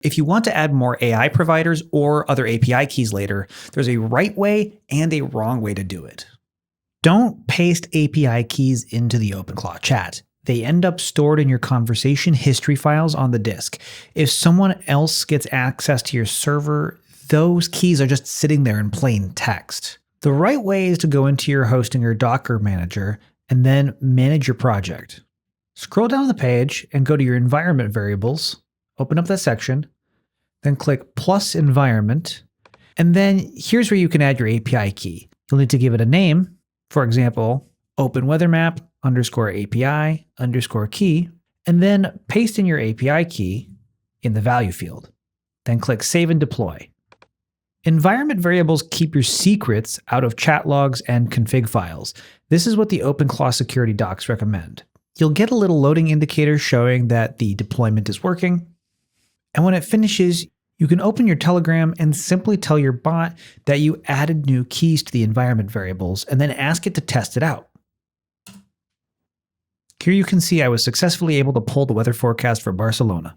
If you want to add more AI providers or other API keys later, there's a right way and a wrong way to do it. Don't paste API keys into the OpenClaw chat. They end up stored in your conversation history files on the disk. If someone else gets access to your server, those keys are just sitting there in plain text. The right way is to go into your hosting or Docker manager and then manage your project. Scroll down the page and go to your environment variables, open up that section, then click plus environment, and then here's where you can add your API key. You'll need to give it a name, for example, openweathermap_API_key, and then paste in your API key in the value field. Then click Save and Deploy. Environment variables keep your secrets out of chat logs and config files. This is what the OpenClaw security docs recommend. You'll get a little loading indicator showing that the deployment is working. And when it finishes, you can open your Telegram and simply tell your bot that you added new keys to the environment variables and then ask it to test it out. Here you can see I was successfully able to pull the weather forecast for Barcelona.